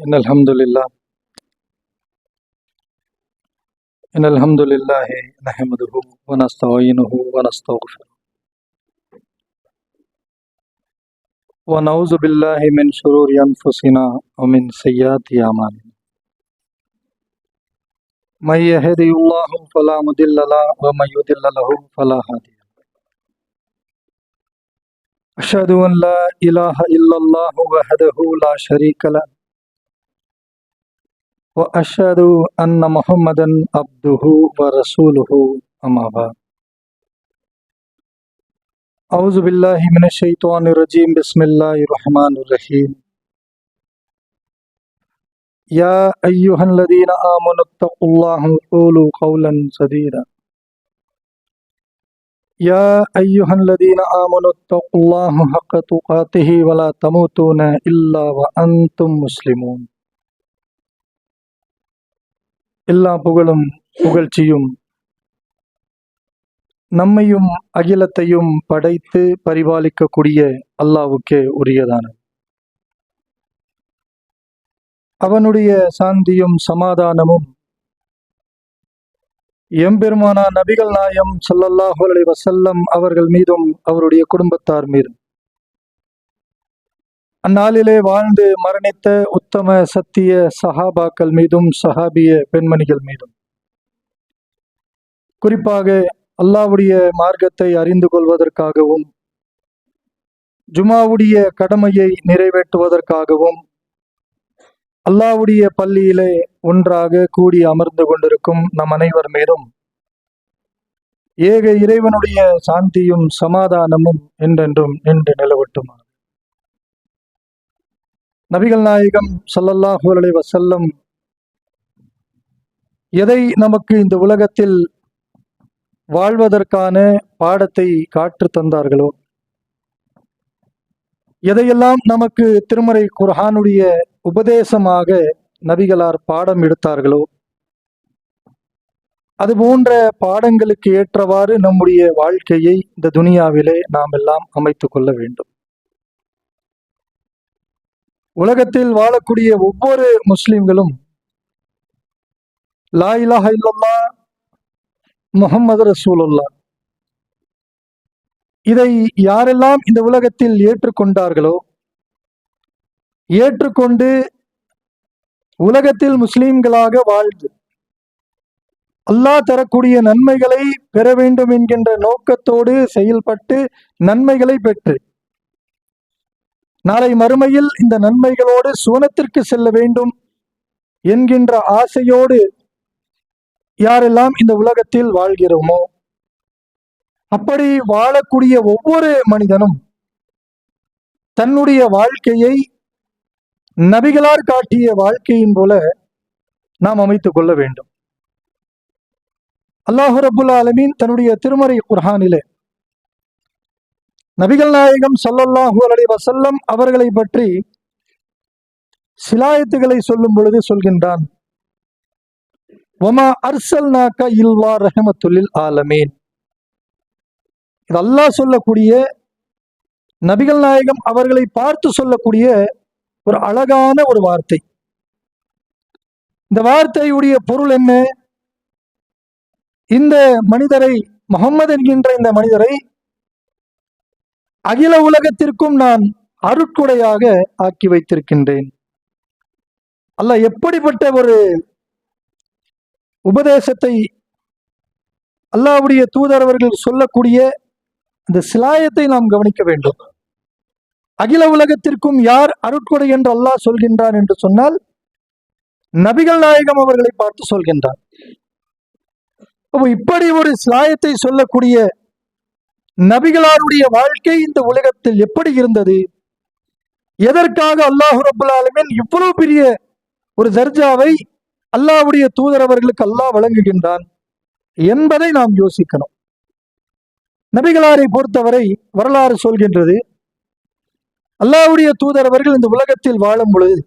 إن الحمد لله إن الحمد لله نحمده ونستعينه ونستغفره ونعوذ بالله من شرور أنفسنا ومن سيئات أعمالنا من يهده الله فلا مضل له ومن يضلل له فلا هادي له أشهد أن لا إله إلا الله وحده لا شريك له وأشهد أن محمدا عبده ورسوله أما بعد أعوذ بالله من الشيطان الرجيم بسم الله الرحمن الرحيم يا أيها الذين آمنوا اتقوا الله وقولوا قولا سديدا يا أيها الذين آمنوا اتقوا الله حق تقاته ولا تموتون إلا وأنتم مسلمون எல்லா புகழும் புகழ்ச்சியும் நம்மையும் அகிலத்தையும் படைத்து பரிபாலிக்கக்கூடிய அல்லாஹ்வுக்கே உரியதானது. அவனுடைய சாந்தியும் சமாதானமும் எம்பெருமானா நபிகள் நாயம் ஸல்லல்லாஹு அலைஹி வஸல்லம் அவர்கள் மீதும் அவருடைய குடும்பத்தார் மீதும் அந்நாளிலே வாழ்ந்து மரணித்த உத்தம சத்திய சஹாபாக்கள் மீதும் சஹாபிய பெண்மணிகள் மீதும் குறிப்பாக அல்லாஹ்வுடைய மார்க்கத்தை அறிந்து கொள்வதற்காகவும் ஜுமாவுடைய கடமையை நிறைவேற்றுவதற்காகவும் அல்லாஹ்வுடைய பள்ளியிலே ஒன்றாக கூடி அமர்ந்து கொண்டிருக்கும் நம் அனைவர் மீதும் ஏக இறைவனுடைய சாந்தியும் சமாதானமும் என்றென்றும் நின்று நிலவட்டுமா. நபிகள் நாயகம் ஸல்லல்லாஹு அலைஹி வஸல்லம் எதை நமக்கு இந்த உலகத்தில் வாழ்வதற்கான பாடத்தை காற்று தந்தார்களோ, எதையெல்லாம் நமக்கு திருமறை குர்ஆனுடைய உபதேசமாக நபிகளார் பாடம் எடுத்தார்களோ, அது போன்ற பாடங்களுக்கு ஏற்றவாறு நம்முடைய வாழ்க்கையை இந்த துனியாவிலே நாம் எல்லாம் அமைத்துக் கொள்ள வேண்டும். உலகத்தில் வாழக்கூடிய ஒவ்வொரு முஸ்லிம்களும் லா இலாஹ இல்லல்லாஹ் முஹம்மது ரசூலுல்லாஹ் இதை யாரெல்லாம் இந்த உலகத்தில் ஏற்றுக்கொண்டார்களோ, ஏற்றுக்கொண்டு உலகத்தில் முஸ்லிம்களாக வாழ்ந்து அல்லாஹ் தரக்கூடிய நன்மைகளை பெற வேண்டும் என்கின்ற நோக்கத்தோடு செயல்பட்டு நன்மைகளை பெற்று நாளை மறுமையில் இந்த நன்மைகளோடு சுவனத்திற்கு செல்ல வேண்டும் என்கின்ற ஆசையோடு யாரெல்லாம் இந்த உலகத்தில் வாழ்கிறோமோ, அப்படி வாழக்கூடிய ஒவ்வொரு மனிதனும் தன்னுடைய வாழ்க்கையை நபிகளார் காட்டிய வாழ்க்கையின் போல நாம் அமைத்துக் கொள்ள வேண்டும். அல்லாஹ் ரப்புல் ஆலமீன் தன்னுடைய திருமறை குர்ஆனிலே நபிகள் நாயகம் ஸல்லல்லாஹு அலைஹி வஸல்லம் அவர்களை பற்றி சிலாயத்துகளை சொல்லும் பொழுது சொல்கின்றான், வமா அர்சல்நாக இல்லா ரஹ்மத்துல் லில் ஆலமீன். இது அல்லாஹ் சொல்லக்கூடிய, நபிகள் நாயகம் அவர்களை பார்த்து சொல்லக்கூடிய ஒரு அழகான ஒரு வார்த்தை. இந்த வார்த்தையுடைய பொருள் என்ன? இந்த மனிதரை, முஹம்மது என்கின்ற இந்த மனிதரை அகில உலகத்திற்கும் நான் அருட்கொடையாக ஆக்கி வைத்திருக்கின்றேன். அல்லாஹ் எப்படிப்பட்ட ஒரு உபதேசத்தை அல்லாஹ்வுடைய தூதரவர்கள் சொல்லக்கூடிய அந்த சிலாயத்தை நாம் கவனிக்க வேண்டும். அகில உலகத்திற்கும் யார் அருட்கொடை என்று அல்லாஹ் சொல்கின்றான் என்று சொன்னால், நபிகள் நாயகம் அவர்களை பார்த்து சொல்கின்றார். இப்படி ஒரு சிலாயத்தை சொல்லக்கூடிய நபிகளாருடைய வாழ்க்கை இந்த உலகத்தில் எப்படி இருந்தது, எதற்காக அல்லாஹ் ரப்புல் ஆலமீன் இவ்வளவு பெரிய ஒரு தர்ஜாவை அல்லாஹ்வுடைய தூதரவர்களுக்கு அல்லாஹ் வழங்குகின்றான் என்பதை நாம் யோசிக்கணும். நபிகளாரை பொறுத்தவரை வரலாறு சொல்கின்றது, அல்லாஹ்வுடைய தூதரவர்கள் இந்த உலகத்தில் வாழும் பொழுது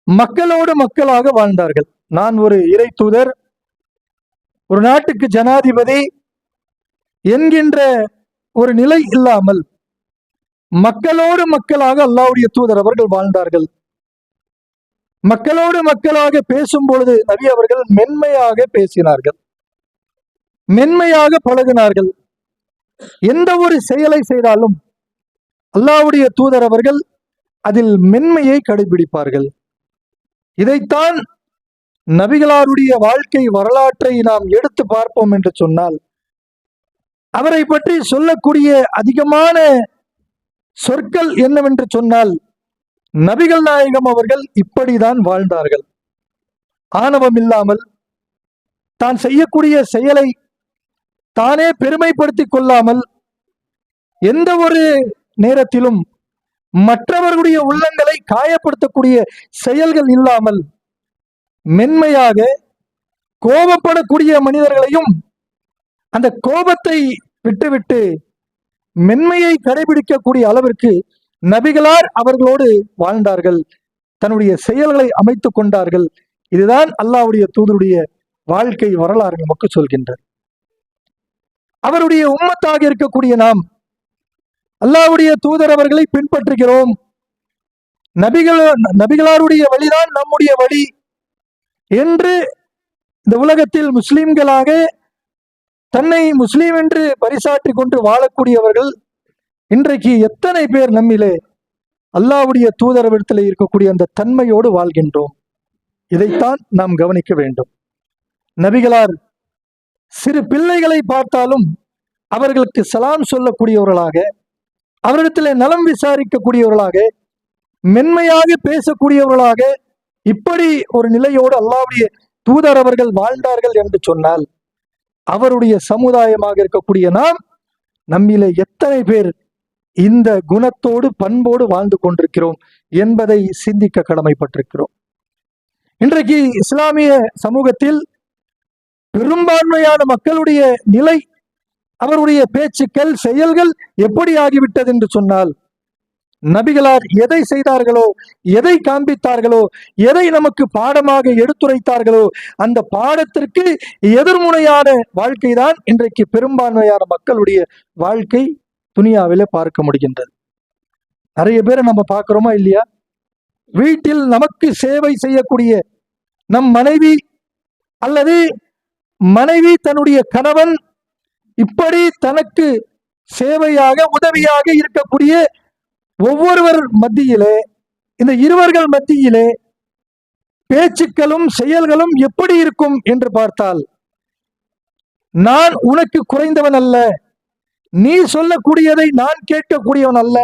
மக்களோடு மக்களாக வாழ்ந்தார்கள். நான் ஒரு இறை தூதர், ஒரு நாட்டுக்கு ஜனாதிபதி என்கின்ற ஒரு நிலை இல்லாமல் மக்களோடு மக்களாக அல்லாஹ்வுடைய தூதர் அவர்கள் வாழ்ந்தார்கள். மக்களோடு மக்களாக பேசும் பொழுது நபி அவர்கள் மென்மையாக பேசினார்கள், மென்மையாக பழகினார்கள். எந்த ஒரு செயலை செய்தாலும் அல்லாஹ்வுடைய தூதர் அவர்கள் அதில் மென்மையை கடைபிடிப்பார்கள். இதைத்தான் நபிகளாருடைய வாழ்க்கை வரலாற்றை நாம் எடுத்து பார்ப்போம் என்று சொன்னால், அவரை பற்றி சொல்லக்கூடிய அதிகமான சொற்கள் என்னவென்று சொன்னால், நபிகள் நாயகம் அவர்கள் இப்படிதான் வாழ்ந்தார்கள். ஆணவம் இல்லாமல் தான் செய்யக்கூடிய செயலை தானே பெருமைப்படுத்திக் கொள்ளாமல், எந்த ஒரு நேரத்திலும் மற்றவர்களுடைய உள்ளங்களை காயப்படுத்தக்கூடிய செயல்கள் இல்லாமல், மென்மையாக கோபப்படக்கூடிய மனிதர்களையும் அந்த கோபத்தை விட்டுவிட்டு மென்மையை கடைபிடிக்கக்கூடிய அளவிற்கு நபிகளார் அவர்களோடு வாழ்ந்தார்கள், தன்னுடைய செயல்களை அமைத்துக் கொண்டார்கள். இதுதான் அல்லாஹ்வுடைய தூதருடைய வாழ்க்கை வரலாறு நமக்கு சொல்கின்றது. அவருடைய உம்மத்தாக இருக்கக்கூடிய நாம் அல்லாஹ்வுடைய தூதர் அவர்களை பின்பற்றுகிறோம். நபிகளாருடைய வழிதான் நம்முடைய வழி என்று இந்த உலகத்தில் முஸ்லிம்களாக தன்னை முஸ்லீம் என்று பரிசாற்றி கொண்டு வாழக்கூடியவர்கள் இன்றைக்கு எத்தனை பேர் நம்மிலே அல்லாஹ்வுடைய தூதரவிடத்தில் இருக்கக்கூடிய அந்த தன்மையோடு வாழ்கின்றோம்? இதைத்தான் நாம் கவனிக்க வேண்டும். நபிகளார் சிறு பிள்ளைகளை பார்த்தாலும் அவர்களுக்கு சலாம் சொல்லக்கூடியவர்களாக, அவரிடத்திலே நலம் விசாரிக்கக்கூடியவர்களாக, மென்மையாக பேசக்கூடியவர்களாக, இப்படி ஒரு நிலையோடு அல்லாஹ்வுடைய தூதர் அவர்கள் வாழ்ந்தார்கள் என்று சொன்னால், அவருடைய சமுதாயமாக இருக்கக்கூடிய நாம் நம்மிலே எத்தனை பேர் இந்த குணத்தோடு பண்போடு வாழ்ந்து கொண்டிருக்கிறோம் என்பதை சிந்திக்க கடமைப்பட்டிருக்கிறோம். இன்றைக்கு இஸ்லாமிய சமூகத்தில் பெரும்பான்மையான மக்களுடைய நிலை, அவருடைய பேச்சுக்கள், செயல்கள் எப்படி ஆகிவிட்டது என்று சொன்னால், நபிகளார் எதை செய்தார்களோ, எதை காண்பித்தார்களோ, எதை நமக்கு பாடமாக எடுத்துரைத்தார்களோ, அந்த பாடத்திற்கு எதிர்முனையான வாழ்க்கை தான் இன்றைக்கு பெரும்பான்மையான மக்களுடைய வாழ்க்கை துனியாவிலே பார்க்க முடிகின்றது. நிறைய பேரை நம்ம பார்க்கிறோமா இல்லையா? வீட்டில் நமக்கு சேவை செய்யக்கூடிய நம் மனைவி அல்லது மனைவி தன்னுடைய கணவன் இப்படி தனக்கு சேவையாக உதவியாக இருக்கக்கூடிய ஒவ்வொருவர் மத்தியிலே, இந்த இருவர்கள் மத்தியிலே பேச்சுக்களும் செயல்களும் எப்படி இருக்கும் என்று பார்த்தால், நான் உனக்கு குறைந்தவன் அல்ல, நீ சொல்லக்கூடியதை நான் கேட்கக்கூடியவன் அல்ல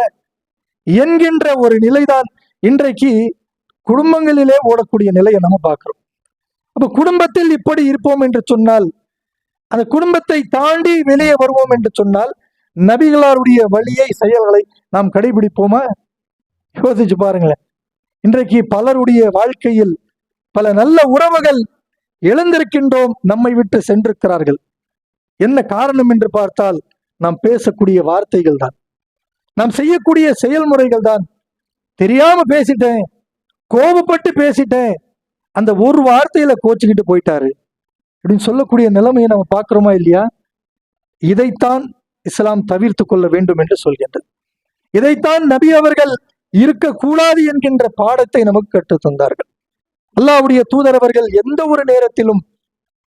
என்கின்ற ஒரு நிலைதான் இன்றைக்கு குடும்பங்களிலே ஓடக்கூடிய நிலையை நம்ம பார்க்கிறோம். அப்ப குடும்பத்தில் இப்படி இருப்போம் என்று சொன்னால், அந்த குடும்பத்தை தாண்டி வெளியே வருவோம் என்று சொன்னால், நபிகளாருடைய வழியை, செயல்களை நாம் கடைபிடிப்போமா? யோசிச்சு பாருங்களேன். இன்றைக்கு பலருடைய வாழ்க்கையில் பல நல்ல உறவுகள் எழுந்திருக்கின்றோம், நம்மை விட்டு சென்றிருக்கிறார்கள். என்ன காரணம் என்று பார்த்தால், நாம் பேசக்கூடிய வார்த்தைகள் தான், நாம் செய்யக்கூடிய செயல்முறைகள் தான். தெரியாம பேசிட்டேன், கோபப்பட்டு பேசிட்டேன், அந்த ஒரு வார்த்தையில கோச்சுக்கிட்டு போயிட்டாரு அப்படின்னு சொல்லக்கூடிய நிலைமையை நம்ம பார்க்கிறோமா இல்லையா? இதைத்தான் இஸ்லாம் தவிர்த்து கொள்ள வேண்டும் என்று சொல்கின்றது. இதைத்தான் நபி அவர்கள் இருக்கக்கூடாது என்கின்ற பாடத்தை நமக்கு கற்றுத் தந்தார்கள். அல்லாஹ்வுடைய தூதர் அவர்கள் எந்த ஒரு நேரத்திலும்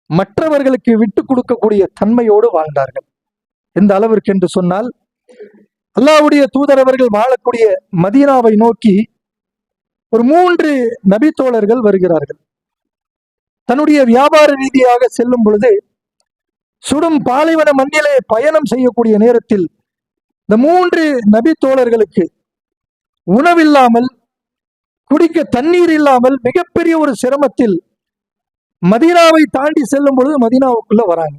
மற்றவர்களுக்கு விட்டு கொடுக்கக்கூடிய தன்மையோடு வாழ்ந்தார்கள். எந்த அளவிற்கு என்று சொன்னால், அல்லாஹ்வுடைய தூதர் அவர்கள் வாழக்கூடிய மதீனாவை நோக்கி ஒரு 3 நபி தோழர்கள் வருகிறார்கள். தன்னுடைய வியாபார ரீதியாக செல்லும் பொழுது, சுடும் பாலைவன மண்ணிலே பயணம் செய்யக்கூடிய நேரத்தில் இந்த 3 நபி தோழர்களுக்கு உணவில்லாமல், குடிக்க தண்ணீர் இல்லாமல் மிகப்பெரிய ஒரு சிரமத்தில் மதீனாவை தாண்டி செல்லும் பொழுது மதீனாவுக்குள்ள வராங்க.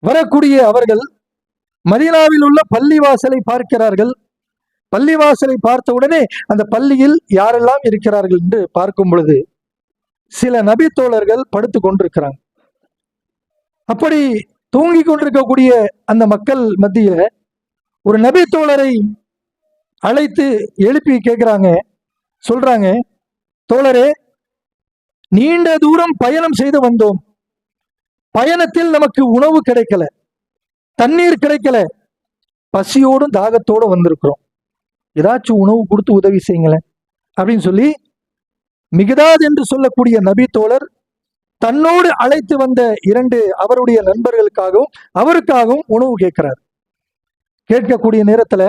வரக்கூடிய அவர்கள் மதீனாவில் உள்ள பள்ளிவாசலை பார்க்கிறார்கள். பள்ளிவாசலை பார்த்த உடனே அந்த பள்ளியில் யாரெல்லாம் இருக்கிறார்கள் என்று பார்க்கும் பொழுது சில நபி தோழர்கள் படுத்து கொண்டிருக்கிறாங்க. அப்படி தூங்கி கொண்டிருக்கக்கூடிய அந்த மக்கள் மத்தியில ஒரு நபி தோழரை அழைத்து எழுப்பி கேட்கிறாங்க. சொல்றாங்க, தோழரே, நீண்ட தூரம் பயணம் செய்து வந்தோம், பயணத்தில் நமக்கு உணவு கிடைக்கல, தண்ணீர் கிடைக்கல, பசியோடும் தாகத்தோடும் வந்திருக்கிறோம், ஏதாச்சும் உணவு கொடுத்து உதவி செய்யுங்களேன் அப்படின்னு சொல்லி மிகதாத் என்று சொல்லக்கூடிய நபி தோழர் தன்னோடு அழைத்து வந்த 2 அவருடைய நண்பர்களுக்காகவும் அவருக்காகவும் உணவு கேட்கிறார். கேட்கக்கூடிய நேரத்துல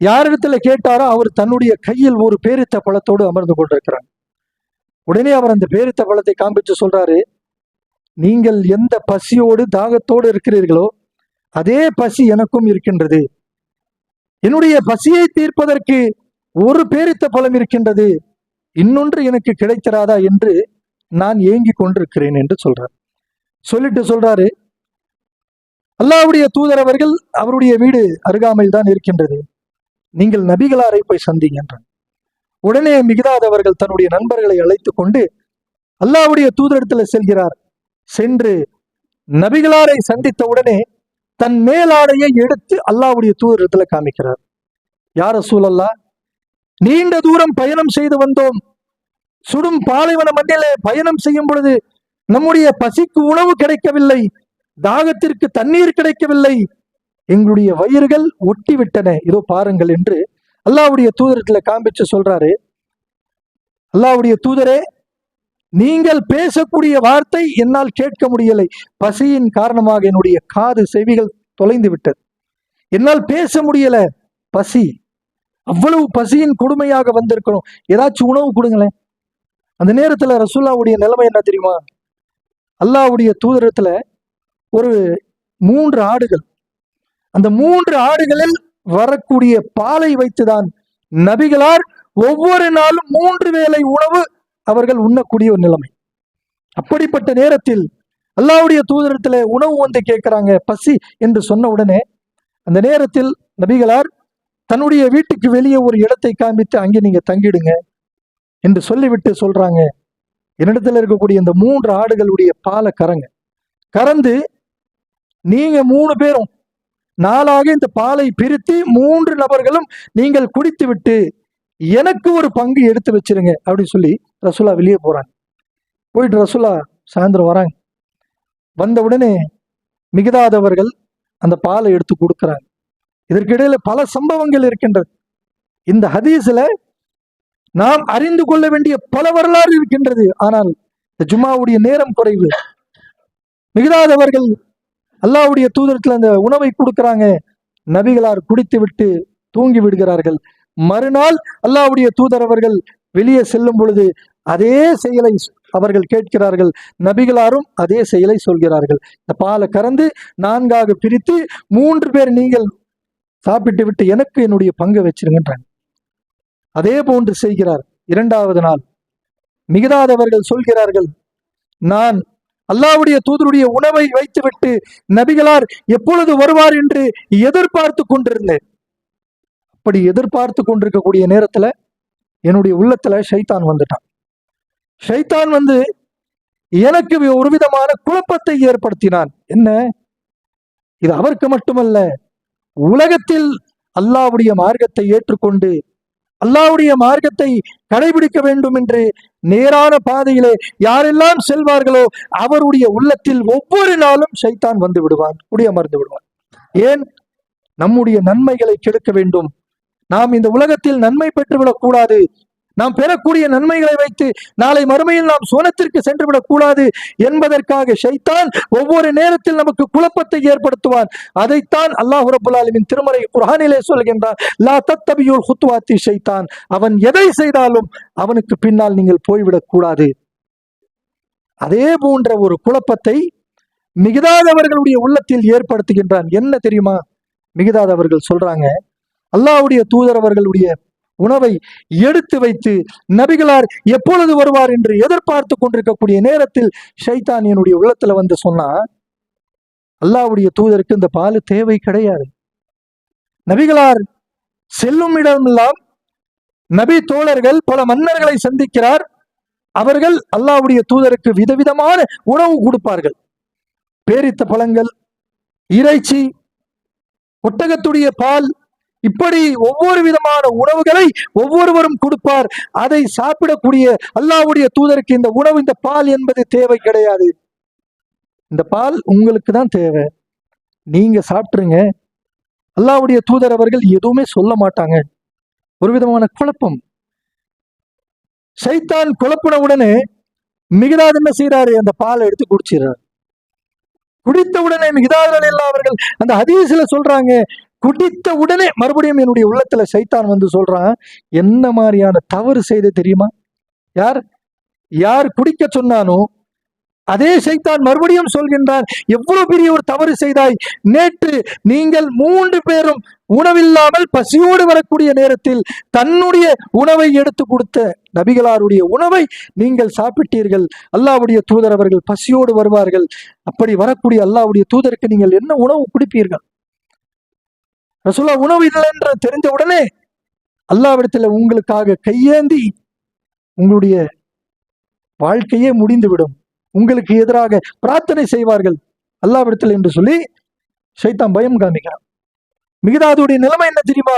யாரிடத்துல கேட்டாரோ அவர் தன்னுடைய கையில் ஒரு பேரித்த பழத்தோடு அமர்ந்து கொண்டிருக்கிறார். உடனே அவர் அந்த பேரித்த பழத்தை காண்பிச்சு சொல்றாரு, நீங்கள் எந்த பசியோடு தாகத்தோடு இருக்கிறீர்களோ அதே பசி எனக்கும் இருக்கின்றது. என்னுடைய பசியை தீர்ப்பதற்கு ஒரு பேரித்த பழம் இருக்கின்றது, இன்னொன்று எனக்கு கிடைத்திராதா என்று நான் ஏங்கி கொண்டிருக்கிறேன் என்று சொல்றார். சொல்லிட்டு சொல்றாரு, அல்லாஹ்வுடைய தூதர் அவர்கள் அவருடைய வீடு அருகாமையில் தான் இருக்கின்றது, நீங்கள் நபிகளாரை போய் சந்திங்க என்றார். உடனே மிகதாத் அவர்கள் தன்னுடைய நண்பர்களை அழைத்து கொண்டு அல்லாஹ்வுடைய தூதரிடத்துல செல்கிறார். சென்று நபிகளாரை சந்தித்த உடனே தன் மேலாடையை எடுத்து அல்லாஹ்வுடைய தூதரிடத்துல காமிக்கிறார். யா ரசூலல்லாஹ், நீண்ட தூரம் பயணம் செய்து வந்தோம். சுடும் பாலைவன மண்ணிலே பயணம் செய்யும் பொழுது நம்முடைய பசிக்கு உணவு கிடைக்கவில்லை, தாகத்திற்கு தண்ணீர் கிடைக்கவில்லை, எங்களுடைய வயிறுகள் ஒட்டி விட்டன, இதோ பாருங்கள் என்று அல்லாஹ்வுடைய தூதரிடத்துல காண்பிச்சு சொல்றாரு. அல்லாஹ்வுடைய தூதரே, நீங்கள் பேசக்கூடிய வார்த்தை என்னால் கேட்க முடியலை, பசியின் காரணமாக என்னுடைய காது செவிகள் தொலைந்து விட்டது, என்னால் பேச முடியல, பசி, அவ்வளவு பசியின் கொடுமையாக வந்திருக்கிறோம், ஏதாச்சும் உணவு கொடுங்களேன். அந்த நேரத்துல ரசூலுல்லாஹ்வுடைய நிலைமை என்ன தெரியுமா? அல்லாஹ்வுடைய தூதரத்துல ஒரு 3 ஆடுகள், அந்த 3 ஆடுகளில் வரக்கூடிய பாலை வைத்துதான் நபிகளார் ஒவ்வொரு நாளும் 3 வேளை உணவு அவர்கள் உண்ணக்கூடிய ஒரு நிலைமை. அப்படிப்பட்ட நேரத்தில் அல்லாஹ்வுடைய தூதரத்துல உணவு வந்து கேட்கிறாங்க, பசி என்று சொன்ன உடனே அந்த நேரத்தில் நபிகளார் தன்னுடைய வீட்டுக்கு வெளியே ஒரு இடத்தை காண்பித்து அங்கே நீங்க தங்கிடுங்க என்று சொல்லிவிட்டு சொல்றாங்க, என்னிடத்துல இருக்கக்கூடிய இந்த 3 ஆடுகளுடைய பாலை கறந்து நீங்க 3 பேரும் 4ஆக இந்த பாலை பிரித்து 3 நபர்களும் நீங்கள் குடித்து விட்டு எனக்கு ஒரு பங்கு எடுத்து வச்சிருங்க அப்படின்னு சொல்லி ரசூலா வெளியே போறாங்க. போயிட்டு ரசூலா சாயந்தரம் வராங்க. வந்த உடனே மிகதாத் அவர்கள் அந்த பாலை எடுத்து கொடுக்குறாங்க. இதற்கிடையில பல சம்பவங்கள் இருக்கின்றது. இந்த ஹதீஸ்ல நாம் அறிந்து கொள்ள வேண்டிய பல வரலாறு இருக்கின்றது. ஆனால் இந்த ஜும்மாவுடைய நேரம் குறைவு. மிகதாத் அவர்கள் அல்லாஹ்வுடைய தூதரத்துல அந்த உணவை கொடுக்கிறாங்க. நபிகளார் குடித்து விட்டு தூங்கி விடுகிறார்கள். மறுநாள் அல்லாஹ்வுடைய தூதர் அவர்கள் வெளியே செல்லும் பொழுது அதே செயலை அவர்கள் கேட்கிறார்கள். நபிகளாரும் அதே செயலை சொல்கிறார்கள். இந்த பாலை கறந்து 4ஆக பிரித்து 3 பேர் நீங்கள் சாப்பிட்டு விட்டு எனக்கு என்னுடைய பங்கு வச்சிருங்கன்றாங்க. அதே போன்று செய்கிறார். 2வது நாள் மிகதாத் அவர்கள் சொல்கிறார்கள், நான் அல்லாஹ்வுடைய தூதருடைய உணவை வைத்துவிட்டு நபிகளார் எப்பொழுது வருவார் என்று எதிர்பார்த்து கொண்டிருந்தேன். அப்படி எதிர்பார்த்து கொண்டிருக்கக்கூடிய நேரத்துல என்னுடைய உள்ளத்துல ஷைத்தான் வந்துட்டான். ஷைத்தான் வந்து எனக்கு ஒரு விதமான குழப்பத்தை ஏற்படுத்தினான். என்ன இது? அவருக்கு மட்டுமல்ல, உலகத்தில் அல்லாஹ்வுடைய மார்க்கத்தை ஏற்றுக்கொண்டு அல்லாஹ்வுடைய மார்க்கத்தை கடைபிடிக்க வேண்டும் என்று நேரான பாதையிலே யாரெல்லாம் செல்வார்களோ அவருடைய உள்ளத்தில் ஒவ்வொரு நாளும் ஷைத்தான் வந்து விடுவான், குடியமர்ந்து விடுவான். ஏன்? நம்முடைய நன்மைகளை கெடுக்க வேண்டும், நாம் இந்த உலகத்தில் நன்மை பெற்றுவிடக் கூடாது, நாம் பெறக்கூடிய நன்மைகளை வைத்து நாளை மறுமையில் நாம் சோனத்திற்கு சென்று விடக் கூடாது என்பதற்காக ஷைத்தான் ஒவ்வொரு நேரத்தில் நமக்கு குழப்பத்தை ஏற்படுத்துவான். அதைத்தான் அல்லாஹ் ரப்பல் ஆலமீன் திருமறை குர்ஆனிலே சொல்கின்றான், லா தத்தபியுல் குத்வாத்தி ஷைத்தான், அவன் எதை செய்தாலும் அவனுக்கு பின்னால் நீங்கள் போய்விடக் கூடாது. அதே போன்ற ஒரு குழப்பத்தை மிகதாத் அவர்களுடைய உள்ளத்தில் ஏற்படுத்துகின்றான். என்ன தெரியுமா? மிகதாத் அவர்கள் சொல்றாங்க, அல்லாஹ்வுடைய தூதர் அவர்களுடைய உணவை எடுத்து வைத்து நபிகளார் எப்பொழுது வருவார் என்று எதிர்பார்த்து கொண்டிருக்கக்கூடிய நேரத்தில் ஷைத்தான் என்னுடைய உள்ளத்துல வந்து சொன்னா, அல்லாஹ்வுடைய தூதருக்கு இந்த பால் தேவை கிடையாது. நபிகளார் செல்லும் இடமெல்லாம் நபி தோழர்கள் பல மன்னர்களை சந்திக்கிறார். அவர்கள் அல்லாஹ்வுடைய தூதருக்கு விதவிதமான உணவு கொடுப்பார்கள். பேரித்த பழங்கள், இறைச்சி, ஒட்டகத்துடைய பால், இப்படி ஒவ்வொரு விதமான உணவுகளை ஒவ்வொருவரும் கொடுப்பார். அதை சாப்பிடக்கூடிய அல்லாஹ்வுடைய தூதருக்கு இந்த உணவு, இந்த பால் என்பது தேவை கிடையாது. இந்த பால் உங்களுக்கு தான் தேவை, நீங்க சாப்பிட்டுருங்க. அல்லாஹ்வுடைய தூதர் அவர்கள் எதுவுமே சொல்ல மாட்டாங்க. ஒரு விதமான குழப்பம். சைத்தான் குழப்பின உடனே மிகதாத் என்ன செய்யறாரு? அந்த பாலை எடுத்து குடிச்சிடறாரு. குடித்த உடனே மிகதாத் எல்லாம் அவர்கள் அந்த ஹதீஸ்ல சொல்றாங்க, குடித்த உடனே மறுபடியும் என்னுடைய உள்ளத்துல சைத்தான் வந்து சொல்றான், என்ன மாதிரியான தவறு செய்த தெரியுமா? யார் யார் குடிக்க சொன்னானோ அதே சைத்தான் மறுபடியும் சொல்கின்றான், எவ்வளவு பெரிய ஒரு தவறு செய்தாய். நேற்று நீங்கள் 3 பேரும் உணவில்லாமல் பசியோடு வரக்கூடிய நேரத்தில் தன்னுடைய உணவை எடுத்து கொடுத்த நபிகளாருடைய உணவை நீங்கள் சாப்பிட்டீர்கள். அல்லாஹ்வுடைய தூதர் அவர்கள் பசியோடு வருவார்கள். அப்படி வரக்கூடிய அல்லாஹ்வுடைய தூதருக்கு நீங்கள் என்ன உணவு குடிப்பீர்கள்? ரசூலுல்லாஹ் உணவு இல்லை என்று தெரிந்த உடனே அல்லாஹ்விடத்தில் உங்களுக்காக கையேந்தி உங்களுடைய வாழ்க்கையே முடிந்துவிடும், உங்களுக்கு எதிராக பிரார்த்தனை செய்வார்கள் அல்லாஹ்விடத்தில் என்று சொல்லி ஷைத்தான் பயம் காமிக்கிறான். மிகதாதுடைய நிலைமை என்ன தெரியுமா?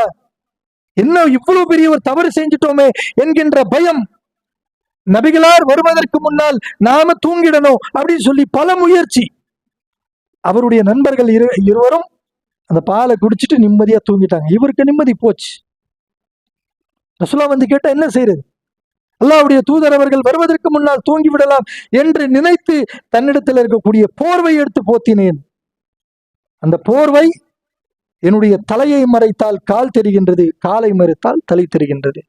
என்ன இவ்வளவு பெரிய ஒரு தவறு செஞ்சிட்டோமே என்கின்ற பயம். நபிகளார் வருவதற்கு முன்னால் நாம தூங்கிடணும் அப்படின்னு சொல்லி பல முயற்சி. அவருடைய நண்பர்கள் இருவரும் அந்த பாலை குடிச்சிட்டு நிம்மதியா தூங்கிட்டாங்க. இவருக்கு நிம்மதி போச்சு. ரசூலுல்லாஹ் வந்து கேட்டா என்ன செய்யறது? அல்லாஹ்வுடைய தூதர் அவர்கள் வருவதற்கு முன்னால் தூங்கி விடலாம் என்று நினைத்து தன்னிடத்தில் இருக்கக்கூடிய போர்வை எடுத்து போத்தினேன். அந்த போர்வை என்னுடைய தலையை மறைத்தால் கால் தெரிகின்றது, காலை மறைத்தால் தலை தெரிகின்றது.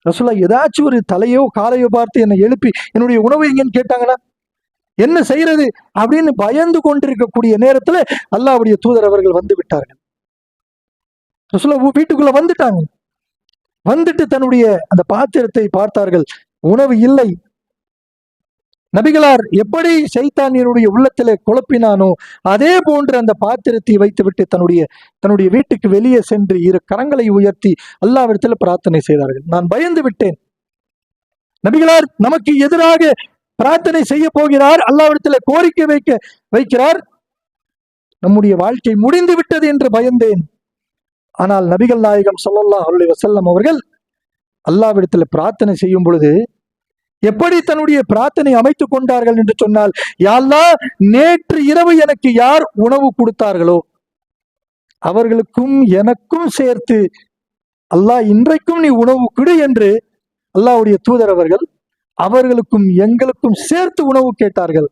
ரசூலுல்லாஹ் ஏதாச்சும் ஒரு தலையோ காலையோ பார்த்து என்னை எழுப்பி என்னுடைய உணவு எங்கன்னு கேட்டாங்கன்னா என்ன செய்யறது அப்படின்னு பயந்து கொண்டிருக்கக்கூடிய நேரத்துல அல்லாஹ்வுடைய தூதர் அவர்கள் வந்து விட்டார்கள். ரசூலுல்லாஹ் வீட்டுக்குள்ள வந்துட்டாங்க. வந்துட்டு தன்னுடைய அந்த பாத்திரத்தை பார்த்தார்கள், உணவு இல்லை. நபிகளார் எப்படி சைத்தானியனுடைய உள்ளத்திலே குழப்பினானோ அதே போன்று அந்த பாத்திரத்தை வைத்துவிட்டு தன்னுடைய வீட்டுக்கு வெளியே சென்று 2 கரங்களை உயர்த்தி அல்லாஹ்விடத்தில் பிரார்த்தனை செய்தார்கள். நான் பயந்து விட்டேன். நபிகளார் நமக்கு எதிராக பிரார்த்தனை செய்ய போகிறார், அல்லாஹ்விடத்தில் கோரிக்கை வைக்கிறார், நம்முடைய வாழ்க்கை முடிந்து விட்டது என்று பயந்தேன். ஆனால் நபிகள் நாயகம் ஸல்லல்லாஹு அலைஹி வஸல்லம் அவர்கள் அல்லாஹ்விடத்தில் பிரார்த்தனை செய்யும் பொழுது எப்படி தன்னுடைய பிரார்த்தனை அமைத்துக் கொண்டார்கள் என்று சொன்னால், யா அல்லாஹ், நேற்று இரவு எனக்கு யார் உணவு கொடுத்தார்களோ அவர்களுக்கும் எனக்கும் சேர்த்து அல்லாஹ் இன்றைக்கும் நீ உணவு கொடு என்று அல்லாஹ்வுடைய தூதர் அவர்கள் அவர்களுக்கும் எங்களுக்கும் சேர்த்து உணவு கேட்டார்கள்.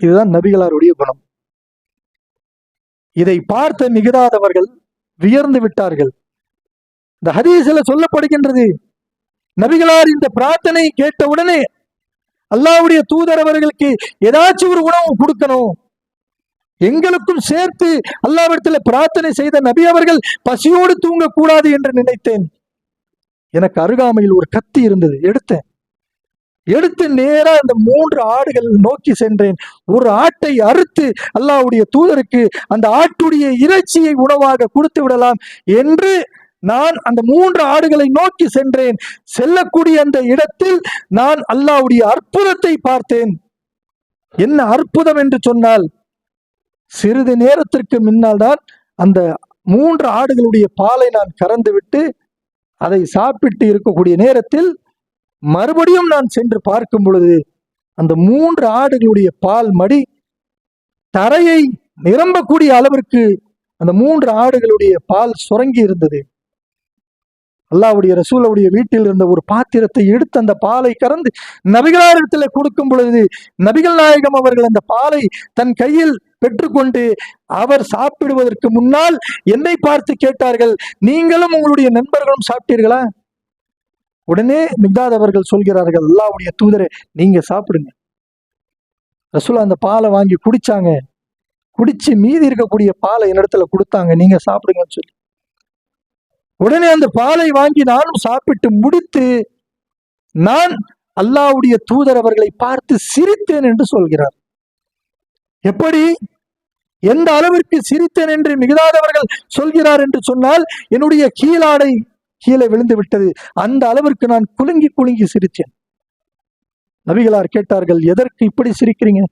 இதுதான் நபிகளாருடைய குணம். இதை பார்த்த மிகதாதவர்கள் வியர்ந்து விட்டார்கள். இந்த ஹதீஸ்ல சொல்லப்படுகின்றது, நபிகளார் இந்த பிரார்த்தனை கேட்டவுடனே அல்லாஹ்வுடைய தூதர் அவர்களுக்கு ஏதாச்சும் ஒரு உணவு கொடுக்கணும், எங்களுக்கும் சேர்த்து அல்லாஹ்விடத்தில் பிரார்த்தனை செய்த நபி அவர்கள் பசியோடு தூங்கக்கூடாது என்று நினைத்தேன். எனக்கு அருகாமையில் ஒரு கத்தி இருந்தது, எடுத்து நேரா அந்த 3 ஆடுகள் நோக்கி சென்றேன். ஒரு ஆட்டை அறுத்து அல்லாஹ்வுடைய தூதருக்கு அந்த ஆட்டுடைய இறைச்சியை உணவாக கொடுத்து விடலாம் என்று நான் அந்த 3 ஆடுகளை நோக்கி சென்றேன். செல்லக்கூடிய அந்த இடத்தில் நான் அல்லாஹ்வுடைய அற்புதத்தை பார்த்தேன். என்ன அற்புதம் என்று சொன்னால், சிறிது நேரத்திற்கு முன்னால் தான் அந்த 3 ஆடுகளுடைய பாலை நான் கறந்து விட்டு அதை சாப்பிட்டு இருக்கக்கூடிய நேரத்தில் மறுபடியும் நான் சென்று பார்க்கும் பொழுது அந்த 3 ஆடுகளுடைய பால் மடி தரையை நிரம்பக்கூடிய அளவிற்கு அந்த 3 ஆடுகளுடைய பால் சுரங்கி இருந்தது. அல்லாஹ்வுடைய ரசூலுடைய வீட்டில் இருந்த ஒரு பாத்திரத்தை எடுத்து அந்த பாலை கறந்து நபிகளாரிடத்தில் கொடுக்கும் பொழுது நபிகள் நாயகம் அவர்கள் அந்த பாலை தன் கையில் பெற்றுக்கொண்டு அவர் சாப்பிடுவதற்கு முன்னால் என்னை பார்த்து கேட்டார்கள், நீங்களும் உங்களுடைய நண்பர்களும் சாப்பிட்டீர்களா? உடனே மிக்தாத் அவர்கள் சொல்கிறார்கள், அல்லாஹ்வுடைய தூதரே, நீங்க சாப்பிடுங்க. ரசூலுல்லாஹ் அந்த பாலை வாங்கி குடிச்சாங்க. குடிச்சு மீதி இருக்கக்கூடிய பாலை என்னிடத்துல கொடுத்தாங்க, நீங்க சாப்பிடுங்கன்னு சொல்லி. உடனே அந்த பாலை வாங்கி நானும் சாப்பிட்டு முடித்து நான் அல்லாஹ்வுடைய தூதர் அவர்களை பார்த்து சிரித்தேன் என்று சொல்கிறார். எப்படி, எந்த அளவிற்கு சிரித்தேன் என்று மிகதாத் அவர்கள் சொல்கிறார் என்று சொன்னால், என்னுடைய கீழாடை கீழே விழுந்து விட்டது, அந்த அளவிற்கு நான் குலுங்கி குலுங்கி சிரித்தேன். நபிகளார் கேட்டார்கள், எதற்கு இப்படி சிரிக்கிறீங்க?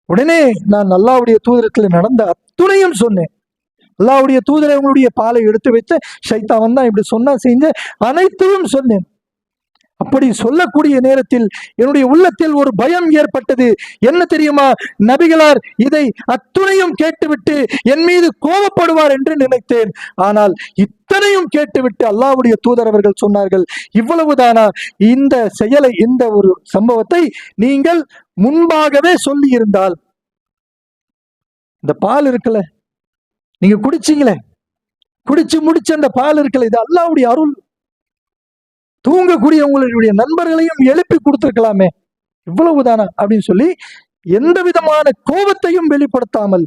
உடனே நான் அல்லாஹ்வுடைய தூதரத்தில் நடந்த அத்துணையும் சொன்னேன். அல்லாஹ்வுடைய தூதரை உங்களுடைய பாலை எடுத்து வைத்த ஷைத்தான் தான் இப்படி சொன்னா செஞ்ச அனைத்தையும் சொன்னேன். அப்படி சொல்லக்கூடிய நேரத்தில் என்னுடைய உள்ளத்தில் ஒரு பயம் ஏற்பட்டது. என்ன தெரியுமா? நபிகளார் இதை அத்துணையும் கேட்டுவிட்டு என் மீது கோபப்படுவார் என்று நினைத்தேன். ஆனால் இத்தனையும் கேட்டுவிட்டு அல்லாஹ்வுடைய தூதர் அவர்கள் சொன்னார்கள், இவ்வளவுதானா? இந்த செயலை, இந்த ஒரு சம்பவத்தை நீங்கள் முன்பாகவே சொல்லி இருந்தால், இந்த பால் இருக்குல்ல, நீங்க குடிச்சீங்களே, குடிச்சு முடிச்ச அந்த பால் இருக்குல்ல, இது அல்லாஹ்வுடைய அருள். தூங்கக்கூடிய உங்களுடைய நண்பர்களையும் எழுப்பி கொடுத்திருக்கலாமே, இவ்வளவுதானா அப்படின்னு சொல்லி எந்த விதமான கோபத்தையும் வெளிப்படுத்தாமல்